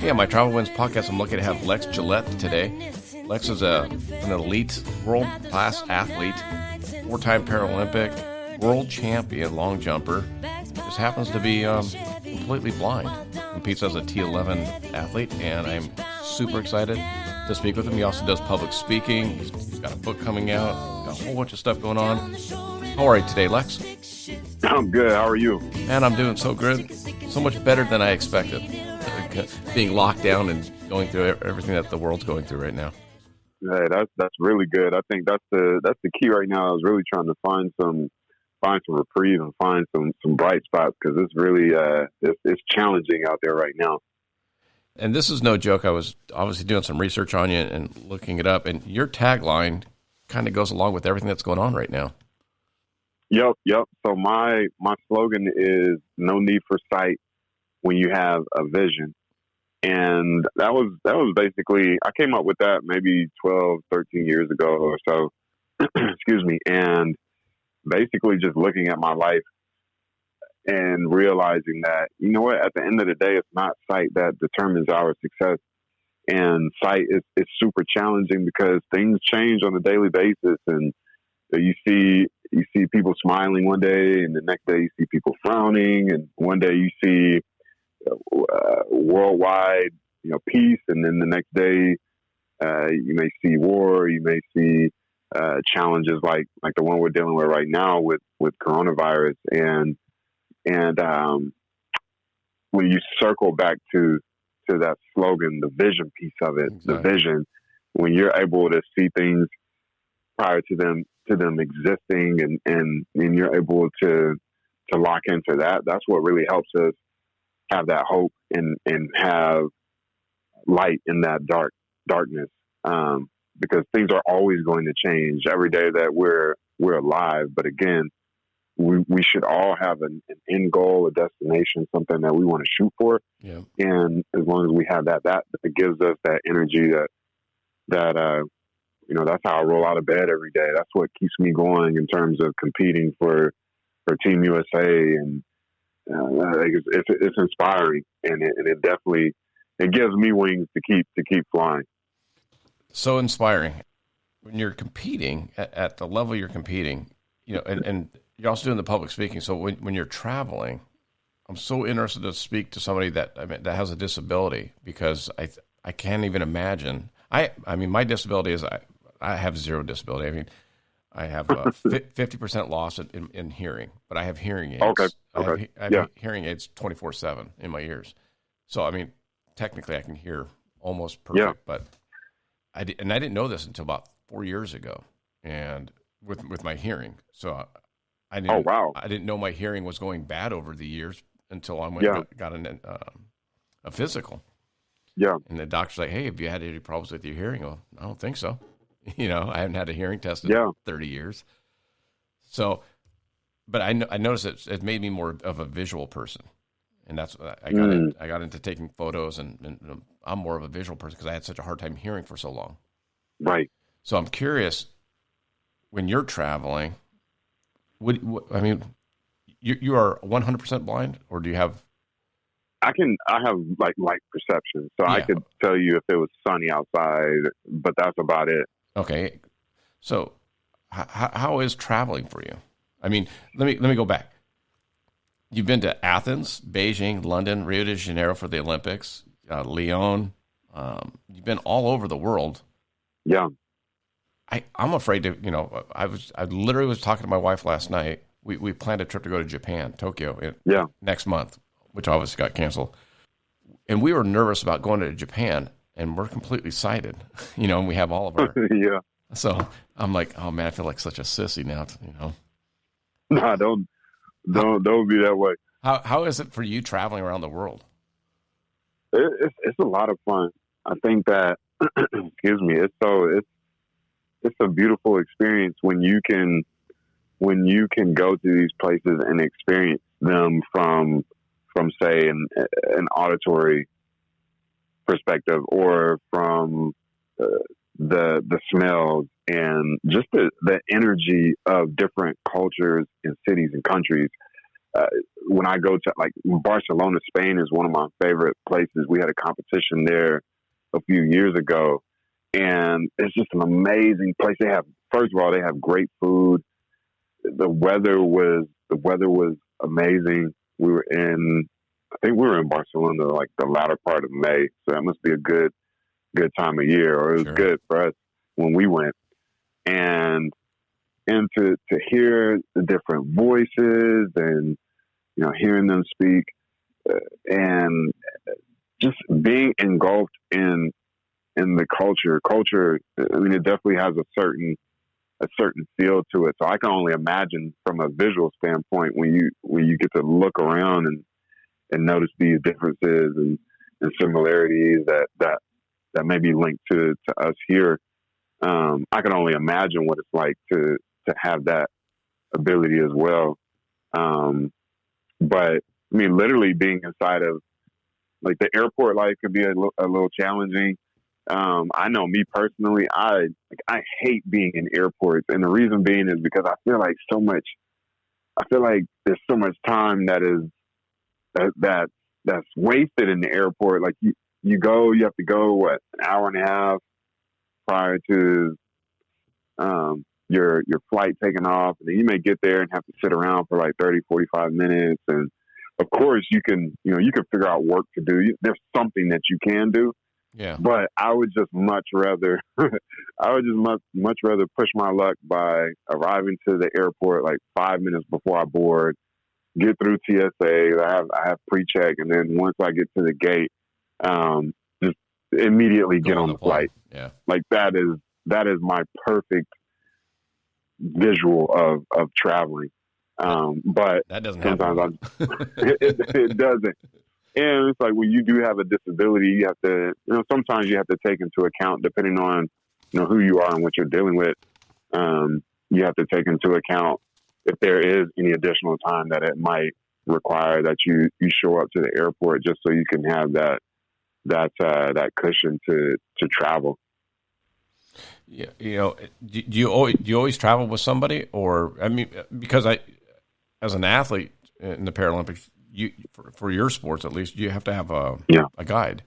Hey, on my Travel Wins podcast, I'm lucky to have Lex Gillette today. Lex is an elite world-class athlete, four-time Paralympic, world champion long jumper. Just happens to be completely blind. Competes as a T11 athlete, and I'm super excited to speak with him. He also does public speaking. He's got a book coming out. He's got a whole bunch of stuff going on. How are you today, Lex? I'm good. How are you? Man, I'm doing so good. So much better than I expected. Being locked down and going through everything that the world's going through right now. Hey, that's really good. I think that's the key right now. Is really trying to find some reprieve and find some bright spots, because it's really it's challenging out there right now. And this is no joke. I was obviously doing some research on you and looking it up, and your tagline kind of goes along with everything that's going on right now. Yep. So my slogan is "No need for sight when you have a vision." And that was basically, I came up with that maybe 12, 13 years ago or so. Excuse me. And basically just looking at my life and realizing that, you know what, at the end of the day, it's not sight that determines our success. And sight is super challenging because things change on a daily basis. And you see people smiling one day, and the next day you see people frowning, and one day you see worldwide, peace, and then the next day you may see war, you may see challenges like the one we're dealing with right now with coronavirus, and when you circle back to that slogan, the vision piece of it, exactly. The vision, when you're able to see things prior to them existing, and you're able to lock into that, that's what really helps us have that hope and have light in that darkness, because things are always going to change every day that we're alive. But again, we should all have an end goal, a destination, something that we want to shoot for. Yeah. And as long as we have that gives us that energy that that's how I roll out of bed every day. That's what keeps me going in terms of competing for Team USA, and it's inspiring, and it definitely gives me wings to keep flying. So inspiring when you're competing at the level you're competing, and you're also doing the public speaking. So when you're traveling, I'm so interested to speak to somebody that has a disability, because I can't even imagine. I mean, my disability is I have zero disability. I have 50% loss in hearing, but I have hearing aids. Okay. I have hearing aids 24/7 in my ears. So, technically I can hear almost perfect, but I didn't know this until about 4 years ago, and with my hearing. So I didn't. Oh, wow. I didn't know my hearing was going bad over the years until I got a physical. Yeah. And the doctor's like, "Hey, have you had any problems with your hearing?" Well, I don't think so. I haven't had a hearing test in 30 years. So, but I noticed it made me more of a visual person. And that's I got into taking photos, and I'm more of a visual person because I had such a hard time hearing for so long. Right. So I'm curious, when you're traveling, you are 100% blind, or do you have? I have like light perception, so I could tell you if it was sunny outside, but that's about it. Okay, so how is traveling for you? Let me go back. You've been to Athens, Beijing, London, Rio de Janeiro for the Olympics, Lyon. You've been all over the world. Yeah. I'm afraid to. I literally was talking to my wife last night. We planned a trip to go to Japan, Tokyo, next month, which obviously got canceled. And we were nervous about going to Japan. And we're completely sighted, and we have all of our. Yeah. So I'm like, oh man, I feel like such a sissy now. Nah, don't be that way. How is it for you traveling around the world? It's a lot of fun. I think that, excuse me, it's a beautiful experience when you can go to these places and experience them from say an auditory perspective, or from the smells, and just the energy of different cultures and cities and countries. when I go to like Barcelona, Spain is one of my favorite places. We had a competition there a few years ago, and it's just an amazing place. First of all, they have great food. The weather was amazing. I think we were in Barcelona like the latter part of May, so that must be a good time of year, or it was Sure. good for us when we went. And to hear the different voices and, you know, hearing them speak, and just being engulfed in the culture. I mean, it definitely has a certain feel to it. So I can only imagine from a visual standpoint when you get to look around and notice these differences and similarities that may be linked to us here. I can only imagine what it's like to have that ability as well. But I mean, literally being inside of like the airport life could be a little challenging. I know me personally, I hate being in airports, and the reason being is because I feel like there's so much time that's wasted in the airport. Like you have to go an hour and a half prior to your flight taking off, and then you may get there and have to sit around for like 30, 45 minutes. And of course you can figure out work to do. There's something that you can do. Yeah. But I would just much rather push my luck by arriving to the airport like 5 minutes before I board, get through TSA. I have pre-check, and then once I get to the gate, just immediately get on the flight. Yeah. Like that is my perfect visual of traveling. But that doesn't sometimes happen. it doesn't. And it's like when you do have a disability, you have to, sometimes you have to take into account, depending on, who you are and what you're dealing with. You have to take into account if there is any additional time that it might require that you show up to the airport, just so you can have that cushion to travel. Yeah, do you always travel with somebody, or I mean, because as an athlete in the Paralympics, for your sports at least, you have to have a guide.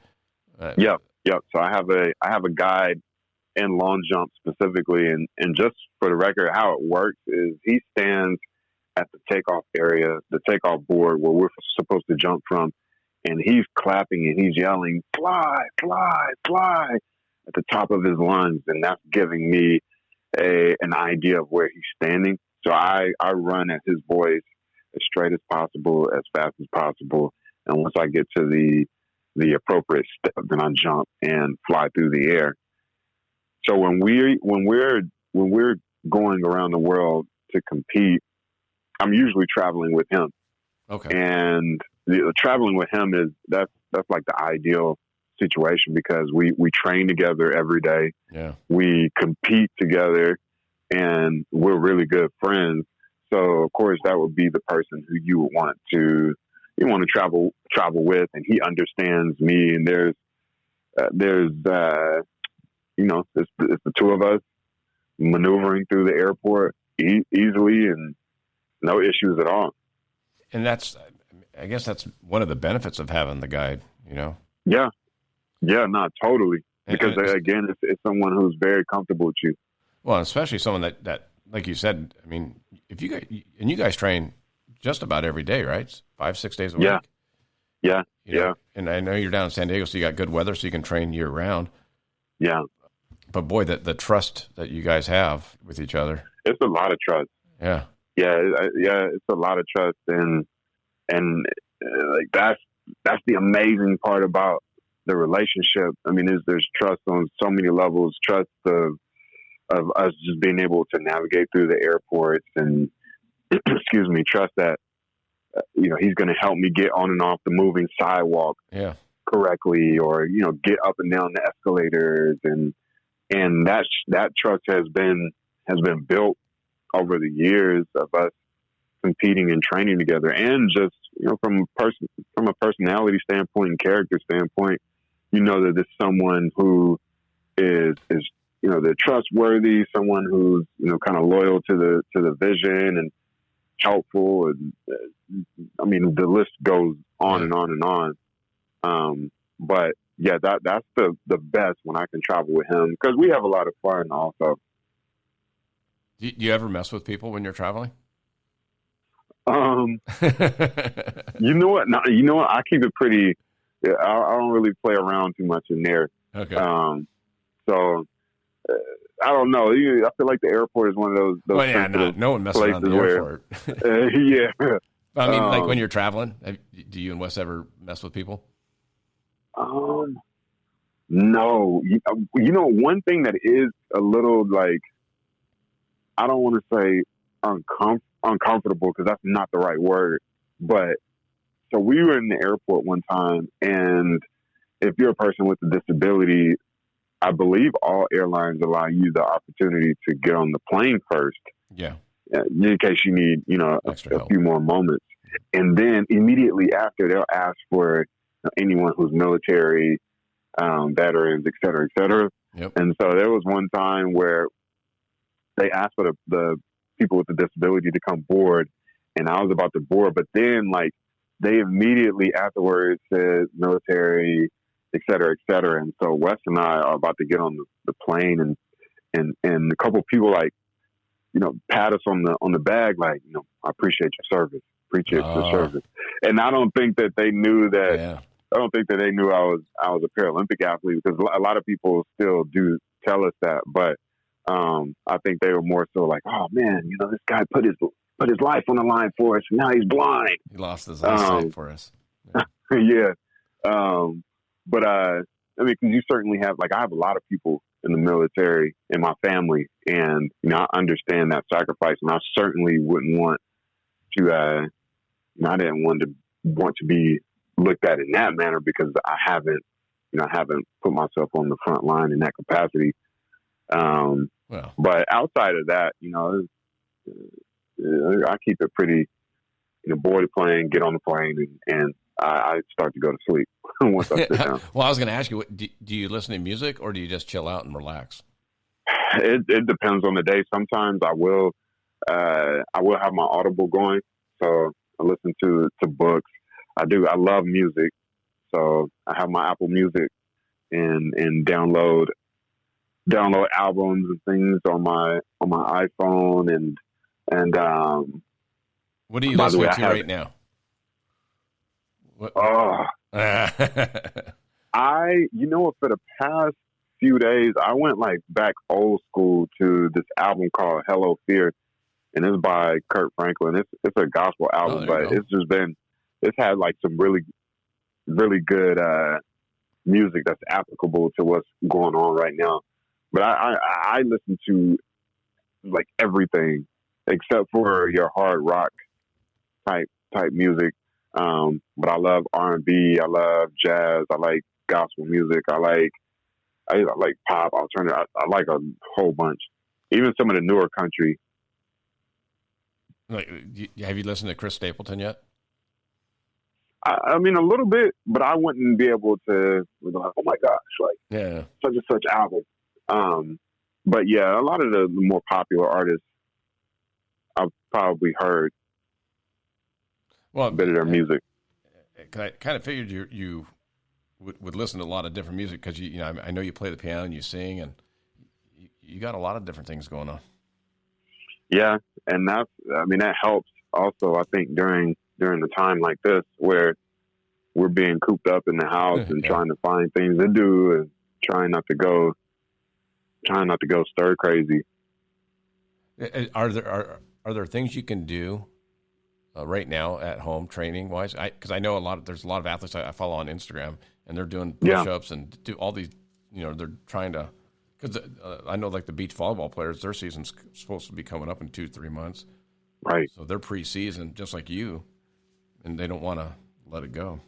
Yep. So I have a guide in long jump specifically, and just for the record, how it works is he stands at the takeoff area, the takeoff board where we're supposed to jump from, and he's clapping and he's yelling, "Fly, fly, fly," at the top of his lungs, and that's giving me an idea of where he's standing. So I run at his voice as straight as possible, as fast as possible, and once I get to the appropriate step, then I jump and fly through the air. So when we're going around the world to compete, I'm usually traveling with him. Okay. And traveling with him that's like the ideal situation, because we train together every day. Yeah. We compete together, and we're really good friends. So of course that would be the person who you would want to travel with, and he understands me. And there's it's the two of us maneuvering through the airport easily and no issues at all. And I guess that's one of the benefits of having the guide. Yeah, not totally. Because again, it's someone who's very comfortable with you. Well, especially someone that, like you said, I mean, if you guys train just about every day, right? 5-6 days a week. Yeah. And I know you're down in San Diego, so you got good weather, so you can train year round. Yeah. But boy, the trust that you guys have with each other. It's a lot of trust. Yeah. Yeah. It's a lot of trust, and like that's the amazing part about the relationship. I mean, there's trust on so many levels. Trust of us just being able to navigate through the airports, and excuse me, trust that he's going to help me get on and off the moving sidewalk correctly, or get up and down the escalators, and that trust has been built over the years of us competing and training together. And just from a personality standpoint and character standpoint, that there's someone who is they're trustworthy, someone who's kind of loyal to the vision and helpful, and I mean the list goes on and on and on. But yeah, that's the best when I can travel with him because we have a lot of fun also. Do you ever mess with people when you're traveling? You know what? No, you know what? I keep it pretty. I don't really play around too much in there. Okay. So I don't know. I feel like the airport is one of those. Well, yeah, no one messes around the airport. Yeah. I mean, like when you're traveling, do you and Wes ever mess with people? No. You know, one thing that is a little like, I don't want to say uncomfortable because that's not the right word, but so we were in the airport one time, and if you're a person with a disability, I believe all airlines allow you the opportunity to get on the plane first. Yeah. In case you need, a Extra few more moments. And then immediately after, they'll ask for anyone who's military, veterans, et cetera, et cetera. Yep. And so there was one time where they asked for the people with the disability to come board, and I was about to board, but then like they immediately afterwards said military, et cetera, et cetera. And so Wes and I are about to get on the plane, and a couple of people like, pat us on the bag, like, I appreciate your service, appreciate your service. And I don't think that they knew that. Yeah. I don't think that they knew I was a Paralympic athlete because a lot of people still do tell us that, but I think they were more so like, oh man, this guy put his life on the line for us. Now he's blind. He lost his eyesight for us. Yeah. But I mean, because you certainly have, like, I have a lot of people in the military in my family, and I understand that sacrifice, and I certainly wouldn't want to. I didn't want to be looked at in that manner because I haven't put myself on the front line in that capacity. But outside of that, I keep it pretty, board the plane, get on the plane, and I start to go to sleep once I sit down. Well, I was going to ask you, do you listen to music or do you just chill out and relax? It depends on the day. Sometimes I will have my Audible going, so I listen to books. I love music, so I have my Apple Music and download albums and things on my iPhone and what are you listening to right now? For the past few days I went like back old school to this album called Hello Fear, and it's by Kurt Franklin. It's a gospel album, but it's had like some really, really good music that's applicable to what's going on right now. But I listen to like everything except for your hard rock type music. But I love R&B. I love jazz. I like gospel music. I like pop, alternative. I like a whole bunch. Even some of the newer country. Like, have you listened to Chris Stapleton yet? I mean, a little bit, but I wouldn't be able to. Like, oh my gosh, like such and such album. But yeah, a lot of the more popular artists I've probably heard a bit of their music. I kind of figured you would listen to a lot of different music because I know you play the piano and you sing, and you got a lot of different things going on. Yeah, and that helps also. I think during a time like this where we're being cooped up in the house and trying to find things to do and trying not to go stir crazy. Are there things you can do right now at home training wise? Because I know there's a lot of athletes I follow on Instagram, and they're doing push-ups and do all these, they're trying to, because I know like the beach volleyball players, their season's supposed to be coming up in 2-3 months. Right. So they're pre-season just like you, and they don't want to let it go.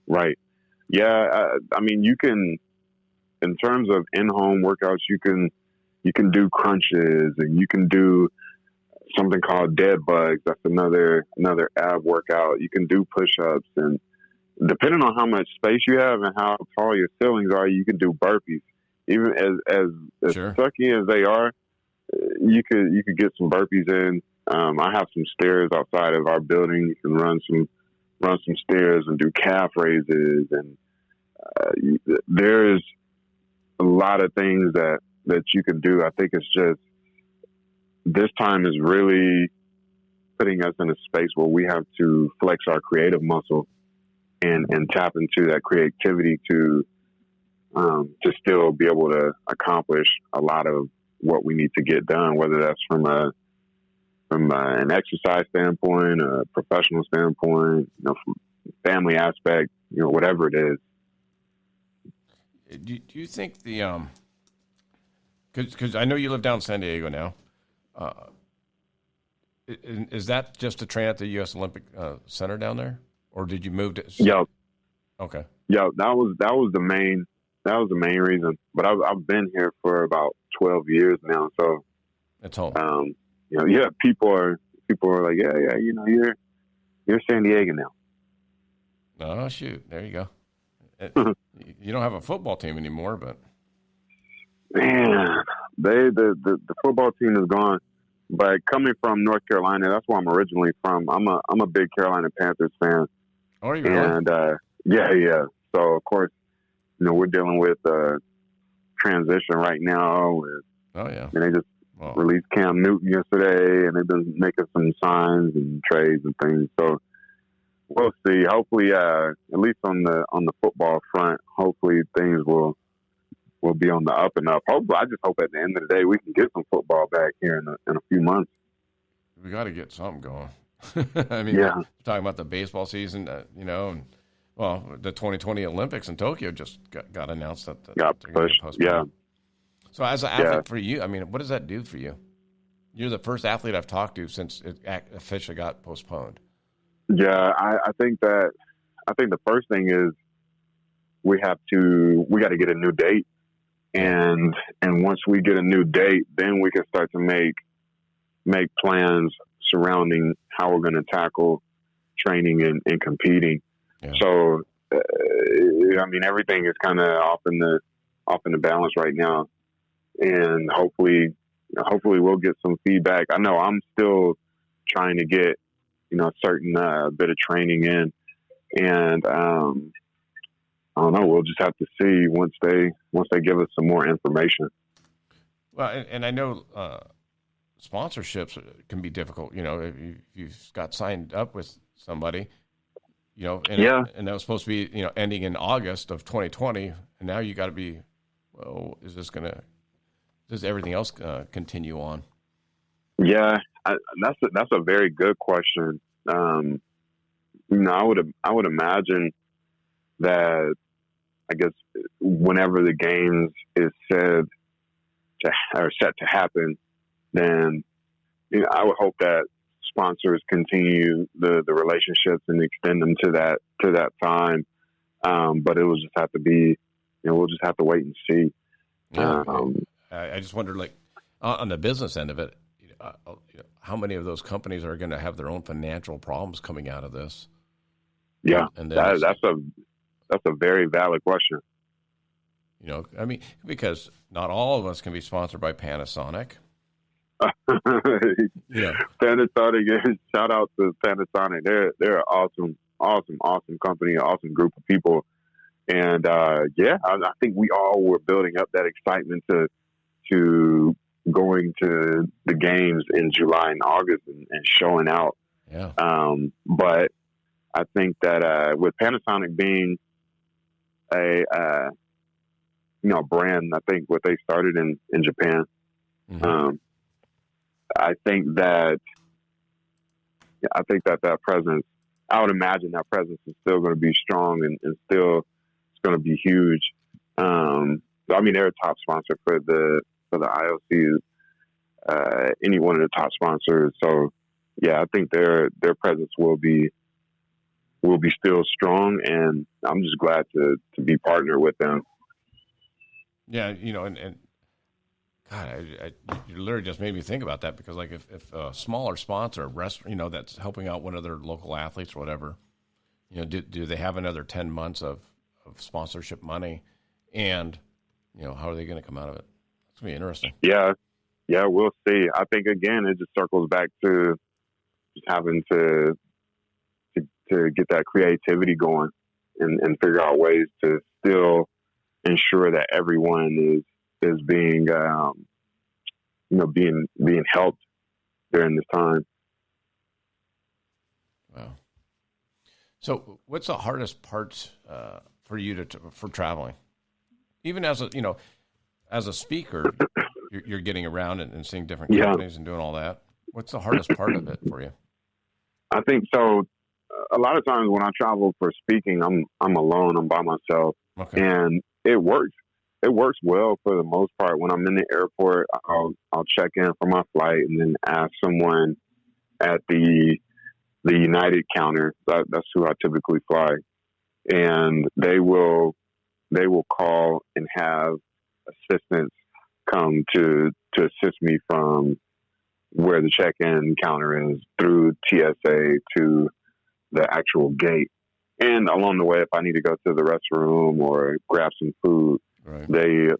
Right. Yeah. I mean, you can, in terms of in-home workouts, you can do crunches, and you can do something called dead bugs. That's another ab workout. You can do push-ups, and depending on how much space you have and how tall your ceilings are, you can do burpees. Even as sure. sucky as they are, you could get some burpees in I have some stairs outside of our building. You can run some stairs and do calf raises, and there's a lot of things that you can do. I think it's just this time is really putting us in a space where we have to flex our creative muscle and tap into that creativity to still be able to accomplish a lot of what we need to get done, whether that's from an exercise standpoint, a professional standpoint, from family aspect, whatever it is. Do you think because I know you live down in San Diego now, is that just to train at the U.S. Olympic Center down there, or did you move to? Yeah. Okay. Yeah, that was the main reason. But I've been here for about 12 years now, so it's home. People are like, yeah, you're San Diego now. Oh shoot, there you go. You don't have a football team anymore, but man, the football team is gone. But coming from North Carolina, that's where I'm originally from. I'm a big Carolina Panthers fan. Oh, are you really? And yeah. So of course, we're dealing with transition right now. Oh yeah. And they just released Cam Newton yesterday, and they've been making some signs and trades and things. So we'll see. Hopefully, at least on the football front, hopefully things will be on the up and up. Hopefully, I just hope at the end of the day we can get some football back here in a few months. We got to get something going. I mean, talking about the baseball season, and the 2020 Olympics in Tokyo just got announced that got pushed. Yeah. So as an athlete for you, I mean, what does that do for you? You're the first athlete I've talked to since it officially got postponed. Yeah, I think the first thing is we got to get a new date, and once we get a new date, then we can start to make plans surrounding how we're going to tackle training and competing. Yeah. So, I mean, everything is kind of off in the balance right now, and hopefully we'll get some feedback. I know I'm still trying to get a certain bit of training in, and I don't know. We'll just have to see once they give us some more information. Well, and I know sponsorships can be difficult. If you've got signed up with somebody, and that was supposed to be ending in August of 2020, and now you got to be, well, does everything else continue on? Yeah, that's a very good question. I would imagine that, I guess, whenever the games is set to happen, then I would hope that sponsors continue the relationships and extend them to that time. But it will just have to be, we'll just have to wait and see. Yeah, I just wonder, like, on the business end of it, how many of those companies are going to have their own financial problems coming out of this? Yeah, and that's a very valid question. I mean, because not all of us can be sponsored by Panasonic. Panasonic, shout out to Panasonic. They're an awesome company, an awesome group of people. And I think we all were building up that excitement to going to the games in July and August and showing out. Yeah. But I think that with Panasonic being a brand, I think what they started in Japan. Mm-hmm. I think that presence, I would imagine that presence is still going to be strong and still it's going to be huge. I mean, they're a top sponsor for the IOC, any one of the top sponsors. So yeah, I think their presence will be still strong, and I'm just glad to be partnered with them. Yeah, and God, you literally just made me think about that, because like if a smaller sponsor, restaurant, that's helping out one of their local athletes or whatever, do they have another 10 months of sponsorship money, and how are they going to come out of it? It's going to be interesting. Yeah, Yeah, we'll see. I think again, it just circles back to just having to get that creativity going and figure out ways to still ensure that everyone is being being helped during this time. Wow. So, what's the hardest part for you for traveling? Even as a speaker, you're getting around and seeing different companies and doing all that. What's the hardest part of it for you? I think so. A lot of times when I travel for speaking, I'm alone. I'm by myself, and it works. It works well for the most part. When I'm in the airport, I'll check in for my flight and then ask someone at the United counter. That's who I typically fly, and they will call and have assistants come to assist me from where the check-in counter is through TSA to the actual gate. And along the way, if I need to go to the restroom or grab some food, right,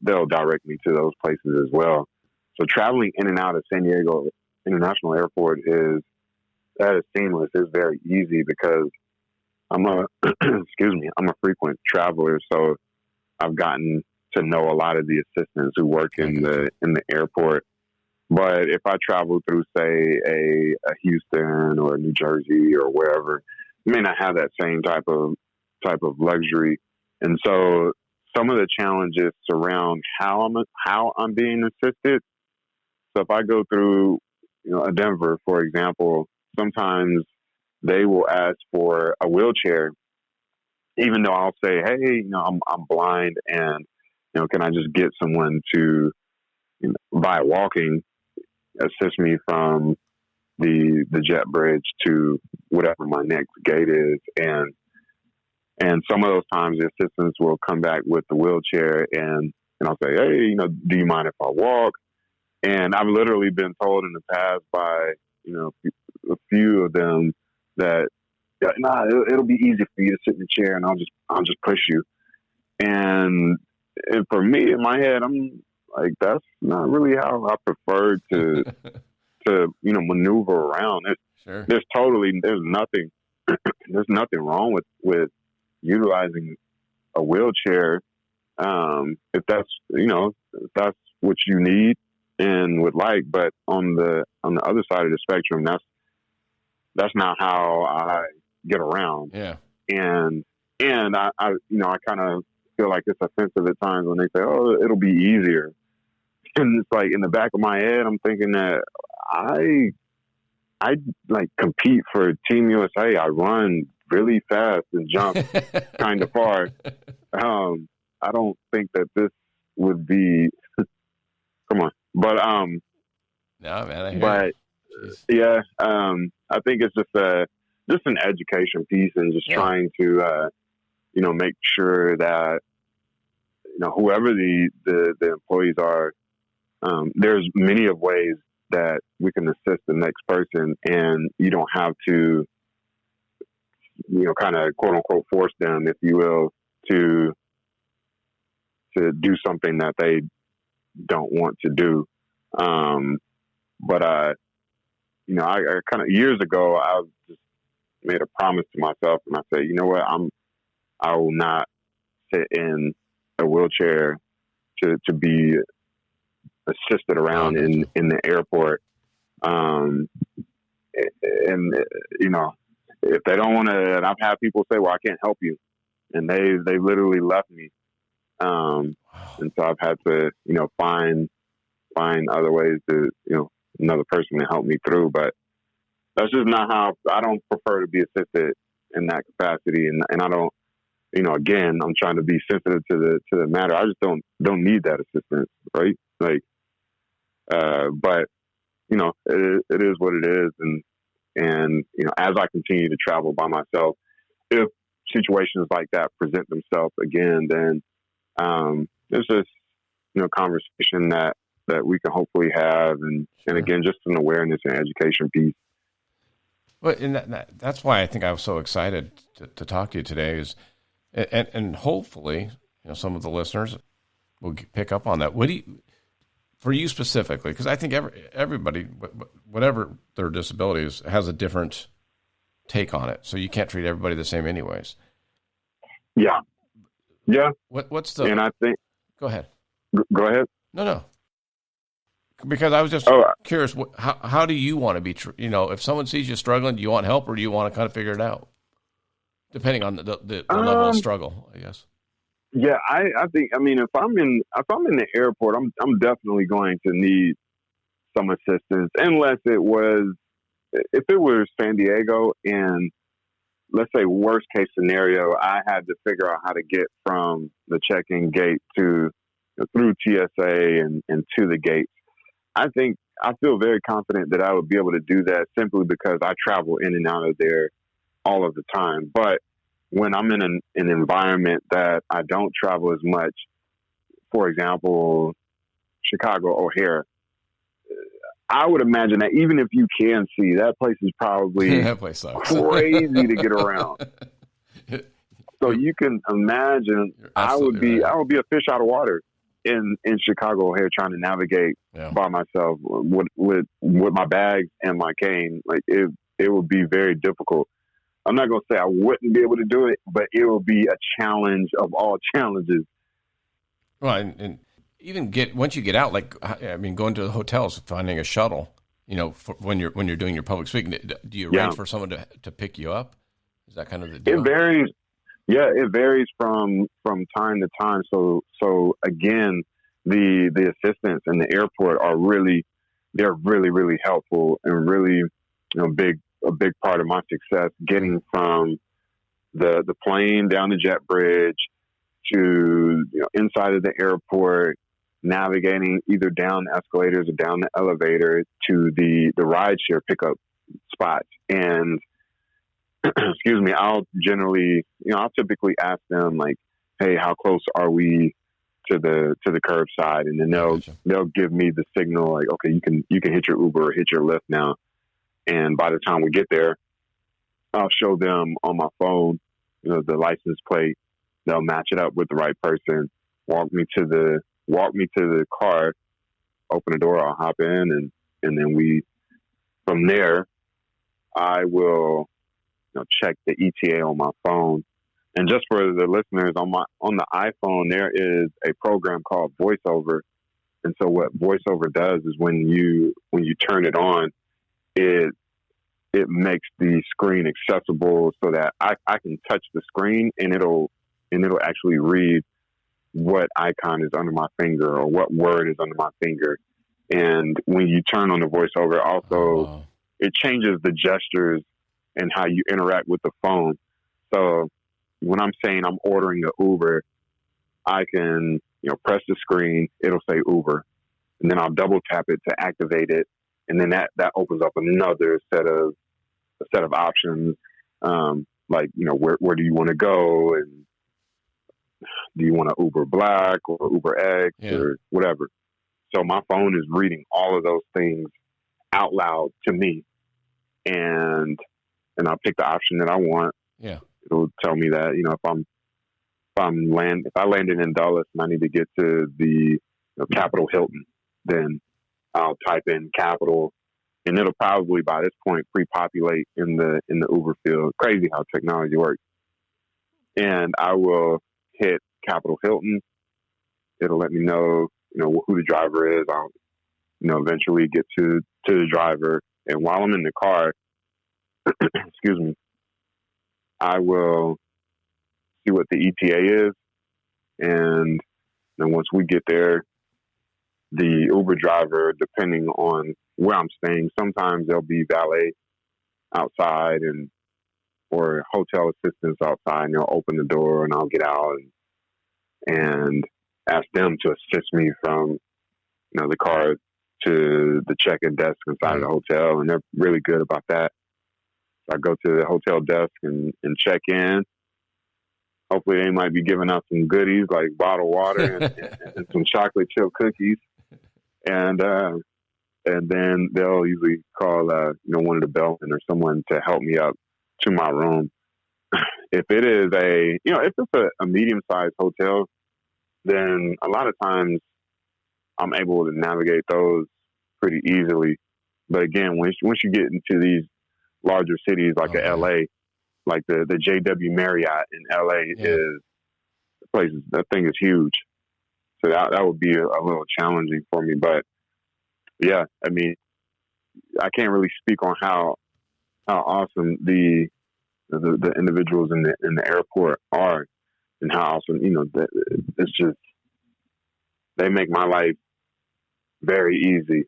they'll direct me to those places as well. So traveling in and out of San Diego International Airport is seamless. It's very easy because I'm a frequent traveler, so I've gotten to know a lot of the assistants who work in the airport. But if I travel through, say, a Houston or New Jersey or wherever, I may not have that same type of luxury. And so some of the challenges surround how I'm being assisted. So if I go through, a Denver, for example, sometimes they will ask for a wheelchair, even though I'll say, hey, I'm blind, and can I just get someone to, by walking, assist me from the jet bridge to whatever my next gate is, and some of those times the assistants will come back with the wheelchair, and I'll say, hey, do you mind if I walk? And I've literally been told in the past by a few of them that it'll be easy for you to sit in the chair, and I'll just push you. And for me, in my head, I'm like, that's not really how I prefer to maneuver around. Sure. There's nothing wrong with utilizing a wheelchair if that's what you need and would like. But on the other side of the spectrum, that's not how I get around. Yeah. And I kind of feel like it's offensive at times when they say, oh, it'll be easier. And it's like in the back of my head, I'm thinking that I like compete for Team USA. I run really fast and jump kind of far. I don't think that this would be, come on. But, no, man, I hear but you. yeah, I think it's just an education piece and just trying to, make sure that, whoever the employees are, there's many of ways that we can assist the next person, and you don't have to, kind of quote unquote force them, if you will, to do something that they don't want to do. But I kind of years ago, I just made a promise to myself, and I said, you know what, I will not sit in a wheelchair to be assisted around in the airport. And if they don't want to, and I've had people say, well, I can't help you. And they literally left me. And so I've had to, find other ways to, another person to help me through. But that's just not how I don't prefer to be assisted in that capacity. And I don't, again, I'm trying to be sensitive to the matter. I just don't need that assistance. Right. Like, but it is what it is. And as I continue to travel by myself, if situations like that present themselves again, then, there's just, conversation that we can hopefully have. And again, just an awareness and education piece. Well, and that's why I think I was so excited to talk to you today and hopefully, some of the listeners will pick up on that. for you specifically, because I think everybody, whatever their disability is, has a different take on it. So you can't treat everybody the same anyways. Yeah. Yeah. What's the, and I think, go ahead. Go ahead. No. Because I was just curious, how do you want to be, if someone sees you struggling, do you want help or do you want to kind of figure it out? Depending on the level of struggle, I guess. Yeah, I think, if I'm in the airport, I'm definitely going to need some assistance, unless if it was San Diego and, let's say, worst case scenario, I had to figure out how to get from the check-in gate through TSA and to the gate. I feel very confident that I would be able to do that simply because I travel in and out of there all of the time. But when I'm in an environment that I don't travel as much, for example, Chicago O'Hare, I would imagine that even if you can see, that place is probably that place sucks. Crazy to get around. So you can imagine I would be a fish out of water in Chicago O'Hare trying to navigate by myself with my bags and my cane. Like it would be very difficult. I'm not going to say I wouldn't be able to do it, but it will be a challenge of all challenges. Well, and even once you get out, going to the hotels, finding a shuttle, when you're doing your public speaking, do you arrange for someone to pick you up? Is that kind of the deal? It varies. Yeah, it varies from time to time. So again, the assistants in the airport they're really, really helpful and really, a big part of my success getting from the plane down the jet bridge to inside of the airport, navigating either down the escalators or down the elevator to the rideshare pickup spots. And excuse me, I'll typically ask them like, hey, how close are we to the curbside? And then they'll give me the signal like, okay, you can hit your Uber or hit your Lyft now. And by the time we get there, I'll show them on my phone, the license plate. They'll match it up with the right person, walk me to the car, open the door, I'll hop in, and then from there, I will check the ETA on my phone. And just for the listeners, on the iPhone, there is a program called VoiceOver. And so what VoiceOver does is when you turn it on, it makes the screen accessible so that I can touch the screen and it'll actually read what icon is under my finger or what word is under my finger. And when you turn on the VoiceOver, also it changes the gestures and how you interact with the phone. So when I'm saying I'm ordering an Uber, I can press the screen, it'll say Uber, and then I'll double tap it to activate it. And then that opens up another set of options, like where do you want to go, and do you want to Uber Black or Uber X or whatever. So my phone is reading all of those things out loud to me, and I'll pick the option that I want. Yeah, it'll tell me that if I landed in Dulles and I need to get to the Capitol Hilton, then I'll type in Capitol, and it'll probably by this point pre-populate in the Uber field. Crazy how technology works. And I will hit Capitol Hilton. It'll let me know, who the driver is. I'll, eventually get to the driver. And while I'm in the car, excuse me, I will see what the ETA is. And then once we get there, the Uber driver, depending on where I'm staying, sometimes there'll be valet outside or hotel assistants outside, and they'll open the door and I'll get out and ask them to assist me from, the car to the check-in desk inside of the hotel. And they're really good about that. So I go to the hotel desk and check in. Hopefully they might be giving out some goodies like bottled water and some chocolate chip cookies. And then they'll usually call, one of the bellmen or someone to help me up to my room. If it is if it's a medium-sized hotel, then a lot of times I'm able to navigate those pretty easily. But again, once you get into these larger cities like LA, like the JW Marriott in LA is the place. That thing is huge. So that would be a little challenging for me. But yeah, I mean, I can't really speak on how awesome the individuals in the airport are, and how awesome, it's just, they make my life very easy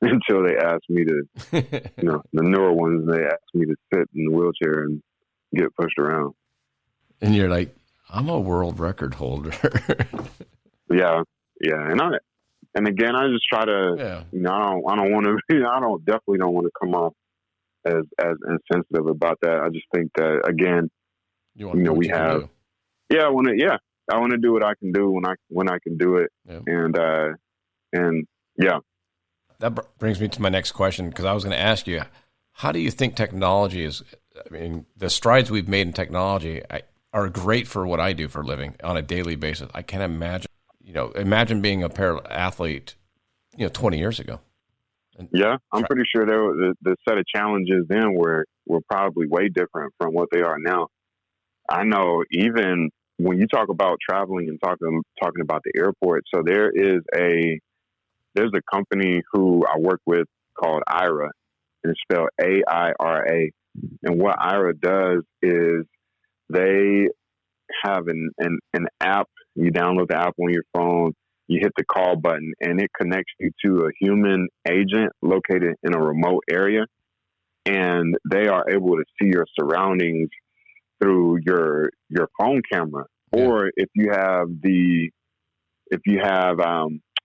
until they ask me to, the newer ones, they ask me to sit in the wheelchair and get pushed around. And you're like, I'm a world record holder. Yeah. And again, I just try to, I don't want to, definitely don't want to come off as insensitive about that. I just think that, again, we have, I want to do what I can do when I can do it. Yeah. And that brings me to my next question, because I was going to ask you, how do you think technology is, the strides we've made in technology are great for what I do for a living on a daily basis. I can't imagine being a para-athlete, 20 years ago. I'm pretty sure the set of challenges then were probably way different from what they are now. I know even when you talk about traveling and talking about the airport, so there's a company who I work with called IRA, and it's spelled AIRA. And what IRA does is they have an app. You download the app on your phone, you hit the call button, and it connects you to a human agent located in a remote area. And they are able to see your surroundings through your phone camera. Yeah. Or if you have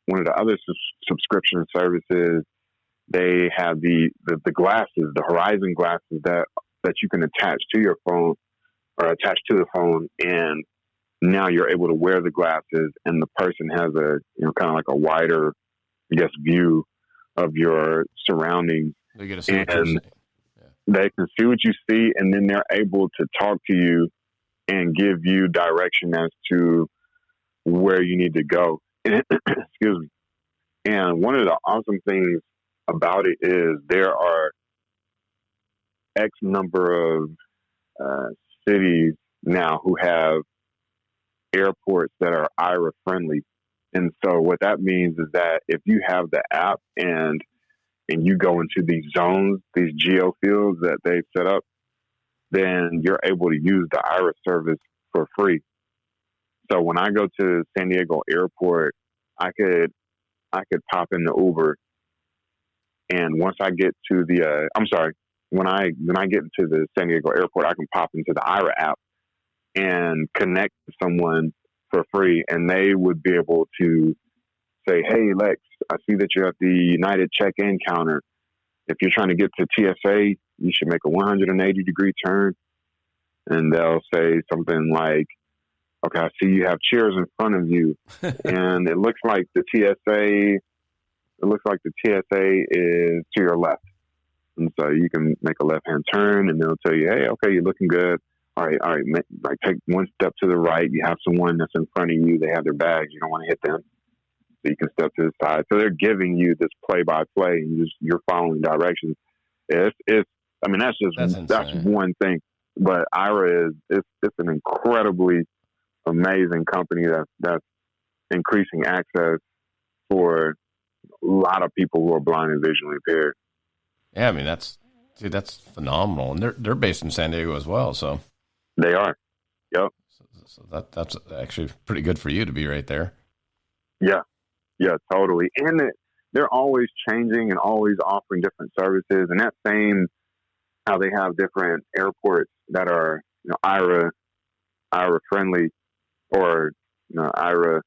one of the other subscription services, they have the glasses, the Horizon glasses that you can attach to your phone or attach to the phone, and now you're able to wear the glasses, and the person has a kind of like a wider, I guess, view of your surroundings. They get to see what you're seeing. They can see what you see, and then they're able to talk to you and give you direction as to where you need to go. Excuse me. And one of the awesome things about it is there are X number of cities now who have airports that are IRA friendly. And so what that means is that if you have the app and you go into these zones, these geo fields that they've set up, then you're able to use the IRA service for free. So when I go to San Diego Airport, I could pop in the Uber, and once I get to when I get into the San Diego Airport, I can pop into the IRA app and connect to someone for free, and they would be able to say, "Hey, Lex, I see that you're at the United check-in counter. If you're trying to get to TSA, you should make a 180-degree turn." And they'll say something like, "Okay, I see you have chairs in front of you, and it looks like the TSA is to your left." And so you can make a left-hand turn, and they'll tell you, "Hey, okay, you're looking good. All right, like take one step to the right. You have someone that's in front of you. They have their bags. You don't want to hit them, so you can step to the side." So they're giving you this play-by-play, and you're following directions. That's one thing. But IRA it's an incredibly amazing company that's increasing access for a lot of people who are blind and visually impaired. Yeah, that's phenomenal, and they're based in San Diego as well. So they are. Yep. So that's actually pretty good for you to be right there. Yeah, totally. And they're always changing and always offering different services, and that same how they have different airports that are IRA friendly, or IRA.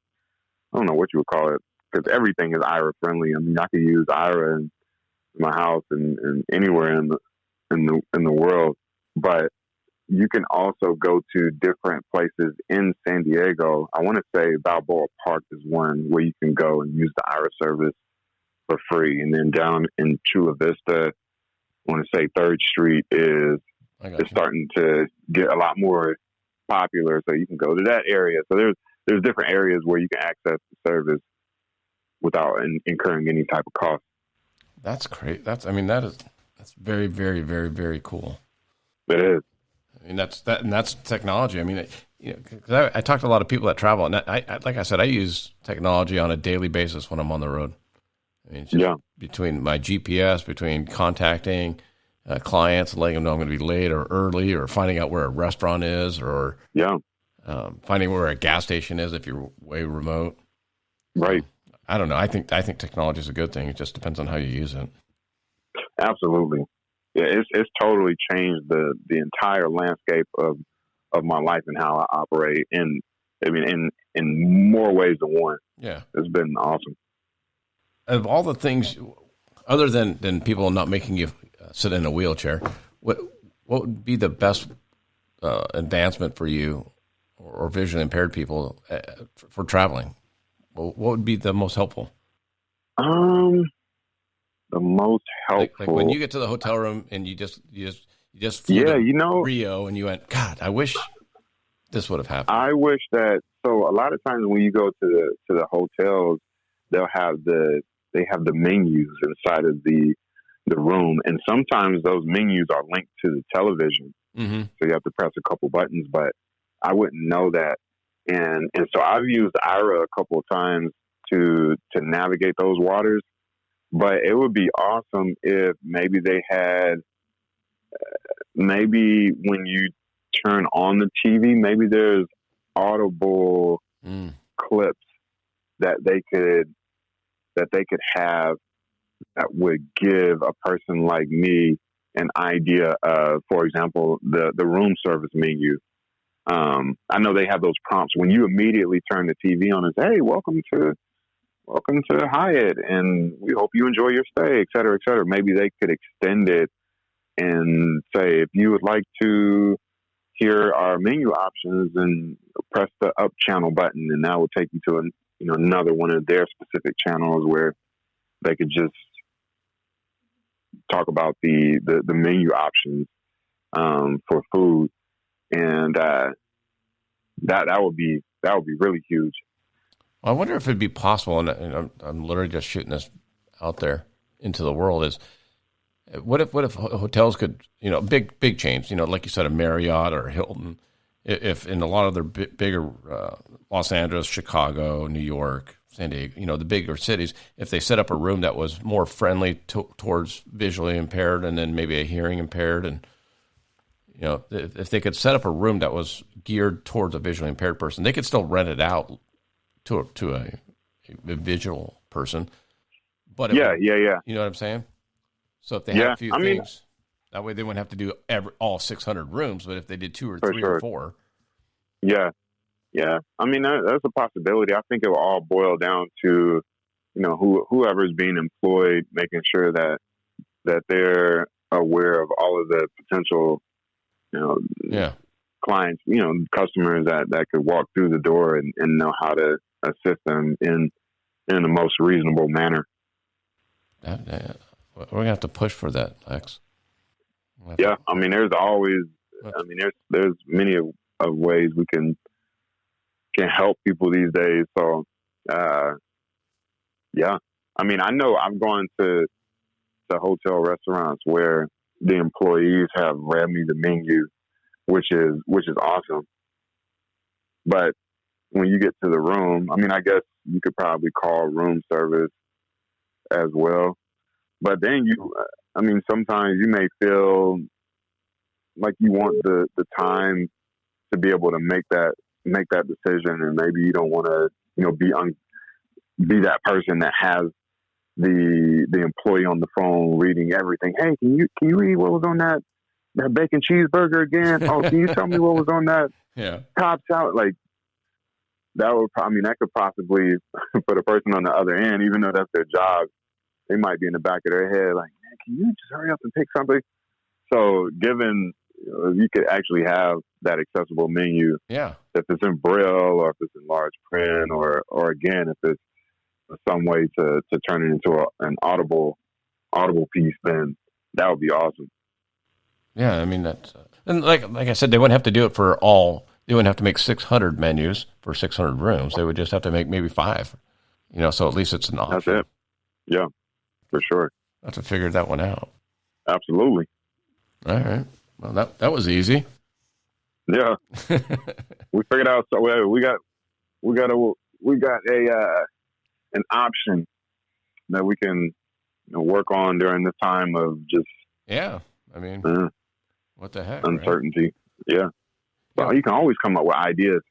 I don't know what you would call it, because everything is IRA friendly. I mean, I could use IRA in my house and anywhere in the world, but you can also go to different places in San Diego. I want to say Balboa Park is one where you can go and use the IRA service for free, and then down in Chula Vista, I want to say 3rd Street is starting to get a lot more popular, so you can go to that area. So there's different areas where you can access the service without incurring any type of cost. That's great. That's very, very, very, very cool. It is. I mean, that's technology. I mean, because I talk to a lot of people that travel, and I like I said, I use technology on a daily basis when I'm on the road. I mean, just between my GPS, between contacting clients and letting them know I'm going to be late or early, or finding out where a restaurant is, or finding where a gas station is if you're way remote. Right. I don't know. I think technology is a good thing. It just depends on how you use it. Absolutely. Yeah, it's totally changed the entire landscape of my life and how I operate. And I mean, in more ways than one. Yeah. It's been awesome. Of all the things, other than people not making you sit in a wheelchair, what would be the best advancement for you or visually impaired people for traveling? What would be the most helpful? The most helpful. Like when you get to the hotel room and you just flew to Rio and you went, God, I wish this would have happened. I wish that. So a lot of times when you go to the hotels, they have the menus inside of the room, and sometimes those menus are linked to the television. Mm-hmm. So you have to press a couple buttons, but I wouldn't know that. And so I've used Ira a couple of times to navigate those waters. But it would be awesome if maybe they had, maybe when you turn on the TV, maybe there's audible clips that they could have that would give a person like me an idea of, for example, the room service menu. I know they have those prompts when you immediately turn the TV on and say, "Hey, welcome to Hyatt, and we hope you enjoy your stay," et cetera, et cetera. Maybe they could extend it and say, if you would like to hear our menu options, and press the up channel button, and that will take you to another one of their specific channels where they could just talk about the menu options for food, and that would be really huge. I wonder if it'd be possible, and I'm literally just shooting this out there into the world, is what if hotels could, big chains, like you said, a Marriott or a Hilton, if in a lot of their bigger Los Angeles, Chicago, New York, San Diego, the bigger cities, if they set up a room that was more friendly towards visually impaired and then maybe a hearing impaired, and if they could set up a room that was geared towards a visually impaired person, they could still rent it out to a visual person, but you know what I'm saying? So if they had a few things, that way they wouldn't have to do all 600 rooms, but if they did 2 or 3 or 4. Yeah. I mean, that's a possibility. I think it will all boil down to, whoever's being employed, making sure that they're aware of all of the potential, clients, customers that could walk through the door and know how to assist them in the most reasonable manner. We're gonna have to push for that, Lex. Yeah, I mean, there's always, there's many of ways we can help people these days. So, I mean, I know I've gone to hotel restaurants where the employees have read me the menu, which is awesome. But when you get to the room, I mean, I guess you could probably call room service as well. But then sometimes you may feel like you want the time to be able to make that decision, and maybe you don't want to, be that person that has the employee on the phone reading everything. Hey, can you read what was on that bacon cheeseburger again? Oh, can you tell me what was on that Cobb salad? Like, that could possibly, for the person on the other end, even though that's their job, they might be in the back of their head like, man, can you just hurry up and pick something? So given, you could actually have that accessible menu, if it's in Braille or if it's in large print, or again, if it's some way to turn it into an audible piece, then that would be awesome. Yeah, I mean, that's and like I said, they wouldn't have to do it for all. They wouldn't have to make 600 menus for 600 rooms. They would just have to make maybe 5. So at least it's an option. That's it. Yeah, for sure. I have to figure that one out. Absolutely. All right. Well, that was easy. Yeah. We figured out. So we got an option that we can work on during this time of just what the heck, uncertainty. Right? Yeah. Well, you can always come up with ideas.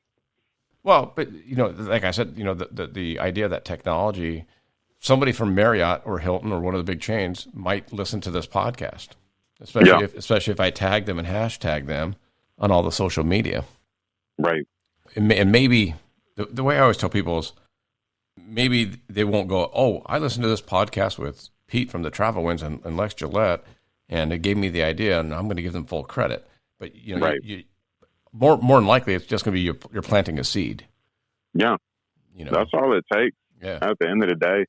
Well, but like I said, the idea that technology, somebody from Marriott or Hilton or one of the big chains might listen to this podcast, especially if I tag them and hashtag them on all the social media. Right. And maybe the way I always tell people is maybe they won't go, oh, I listened to this podcast with Pete from the Travel Winds and Lex Gillette, and it gave me the idea, and I'm going to give them full credit. But right. More than likely, it's just going to be you're planting a seed. Yeah, that's all it takes. Yeah. At the end of the day,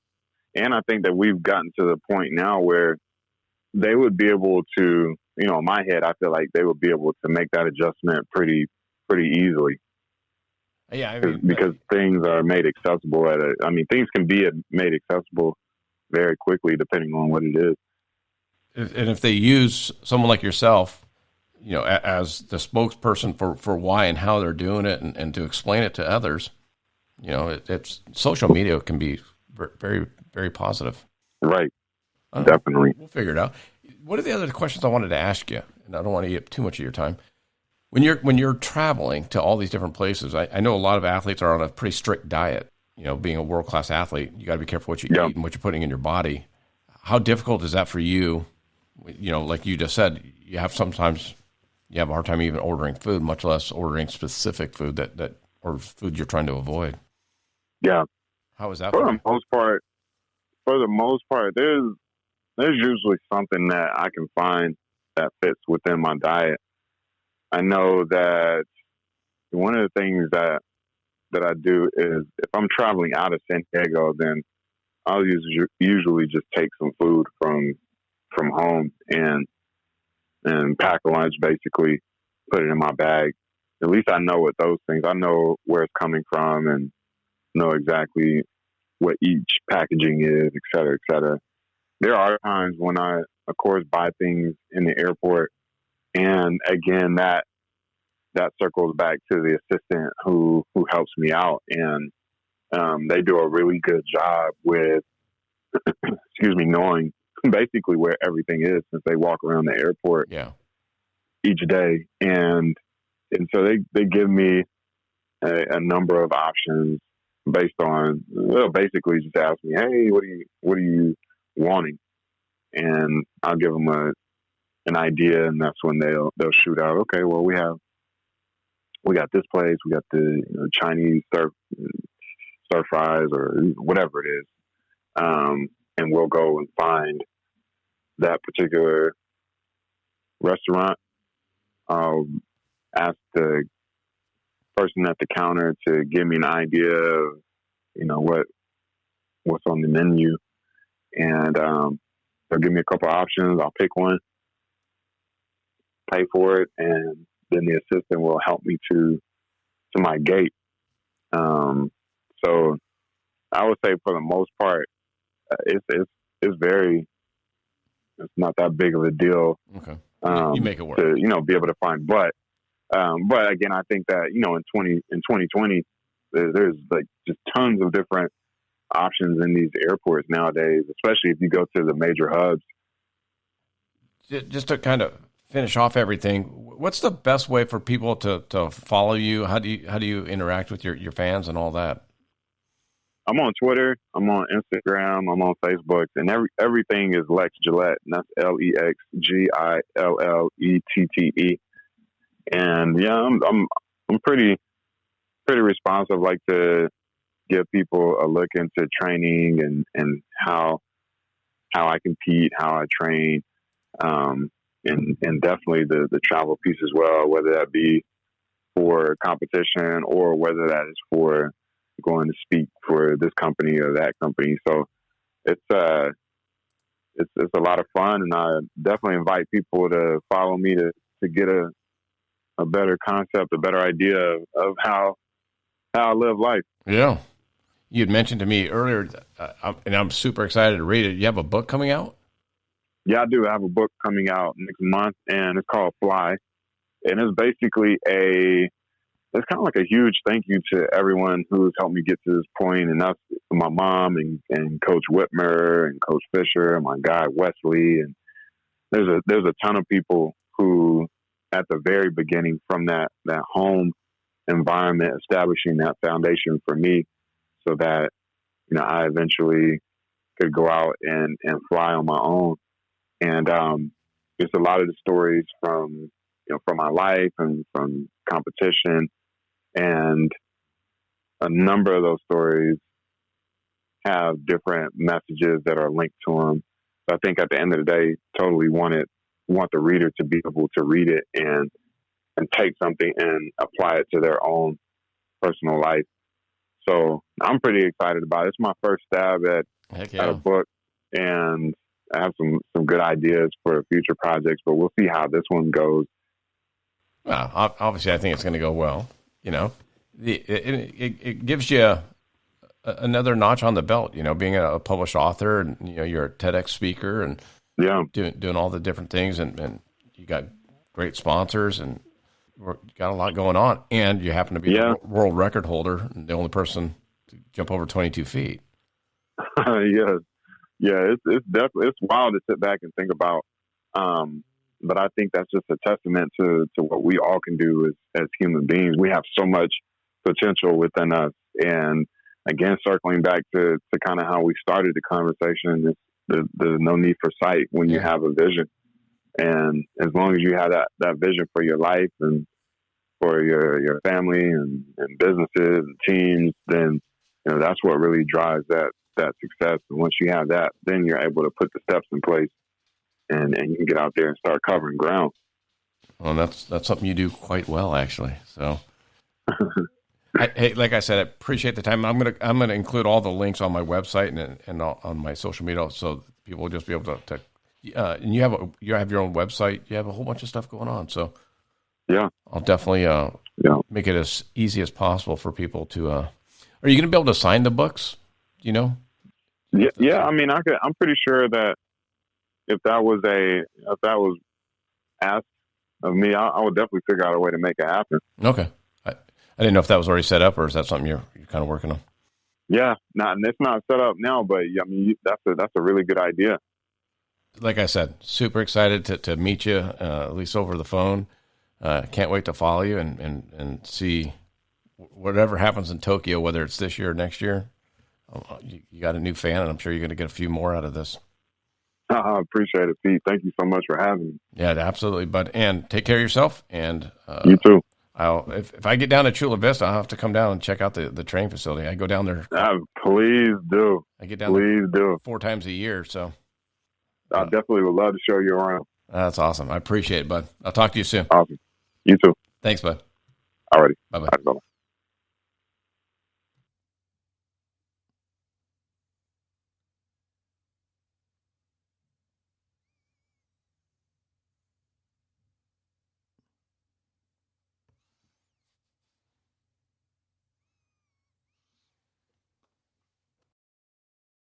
and I think that we've gotten to the point now where they would be able to, in my head, I feel like they would be able to make that adjustment pretty easily. Yeah, because things are made accessible things can be made accessible very quickly depending on what it is. And if they use someone like yourself, as the spokesperson for why and how they're doing it, and to explain it to others, it's social media can be very, very positive. Right. Definitely. We'll figure it out. What are the other questions I wanted to ask you? And I don't want to eat up too much of your time. When you're traveling to all these different places, I know a lot of athletes are on a pretty strict diet. Being a world-class athlete, you got to be careful what you eat and what you're putting in your body. How difficult is that for you? Like you just said, sometimes you have a hard time even ordering food, much less ordering specific food that or food you're trying to avoid. Yeah. How is that? For the most part, there's usually something that I can find that fits within my diet. I know that one of the things that I do is if I'm traveling out of San Diego, then I'll usually just take some food from home and pack a lunch, basically put it in my bag. At least I know what those things, I know where it's coming from and know exactly what each packaging is, et cetera, et cetera. There are times when I, of course, buy things in the airport. And again, that circles back to the assistant who helps me out. And they do a really good job with, knowing basically where everything is since they walk around the airport each day. And so they give me a number of options based on, basically just ask me, hey, what are you wanting? And I'll give them an idea, and that's when they'll shoot out, okay, well, we got this place, we got the Chinese stir fries or whatever it is. And we'll go and find that particular restaurant. I'll ask the person at the counter to give me an idea of, what's on the menu. And they'll give me a couple of options. I'll pick one, pay for it, and then the assistant will help me to my gate. So I would say for the most part, it's not that big of a deal. Okay. You make it work to be able to find. But again, I think that in 2020, there's like just tons of different options in these airports nowadays, especially if you go to the major hubs. Just to kind of finish off everything, what's the best way for people to follow you? How do you interact with your fans and all that? I'm on Twitter, I'm on Instagram, I'm on Facebook, and everything is Lex Gillette, and that's LexGillette. And yeah, I'm pretty responsive. Like to give people a look into training and how I compete, how I train, and definitely the travel piece as well, whether that be for competition or whether that is for going to speak for this company or that company. So it's a lot of fun, and I definitely invite people to follow me to get a better concept, a better idea of how I live life. Yeah. You had mentioned to me earlier, and I'm super excited to read it. You have a book coming out? Yeah, I do. I have a book coming out next month, and it's called Fly. And it's basically it's kind of like a huge thank you to everyone who's helped me get to this point. And that's my mom and Coach Whitmer and Coach Fisher and my guy Wesley. And there's a ton of people who, at the very beginning, from that home environment, establishing that foundation for me, so that I eventually could go out and fly on my own. And it's a lot of the stories from my life and from competition, and a number of those stories have different messages that are linked to them. So I think at the end of the day, totally want the reader to be able to read it and take something and apply it to their own personal life. So I'm pretty excited about it. It's my first stab at a book, and I have some good ideas for future projects, but we'll see how this one goes. Well, obviously, I think it's going to go well. It gives you another notch on the belt. Being a published author, and you're a TEDx speaker, and doing all the different things, and you got great sponsors, and you got a lot going on, and you happen to be the world record holder, and the only person to jump over 22 feet. It's definitely wild to sit back and think about. But I think that's just a testament to what we all can do as human beings. We have so much potential within us. And again, circling back to kind of how we started the conversation, there's no need for sight when you have a vision. And as long as you have that vision for your life and for your family and businesses and teams, then that's what really drives that success. And once you have that, then you're able to put the steps in place, and you can get out there and start covering ground. Well, that's something you do quite well, actually. So, hey, like I said, I appreciate the time. I'm gonna include all the links on my website and on my social media, so people will just be able to. And you have your own website. You have a whole bunch of stuff going on. So, I'll definitely make it as easy as possible for people to. Are you going to be able to sign the books? Yeah. I mean, I'm pretty sure that if that was asked of me, I would definitely figure out a way to make it happen. Okay. I didn't know if that was already set up, or is that something you're kind of working on? Yeah, it's not set up now, but I mean, that's a really good idea. Like I said, super excited to meet you, at least over the phone. Can't wait to follow you and see whatever happens in Tokyo, whether it's this year or next year. You got a new fan, and I'm sure you're going to get a few more out of this. I appreciate it, Pete. Thank you so much for having me. Yeah, absolutely, bud. And take care of yourself. And you too. If I get down to Chula Vista, I'll have to come down and check out the training facility. I go down there. Please do. I get down there 4 times a year. So I definitely would love to show you around. That's awesome. I appreciate it, bud. I'll talk to you soon. Awesome. You too. Thanks, bud. All righty. Bye-bye. Bye-bye.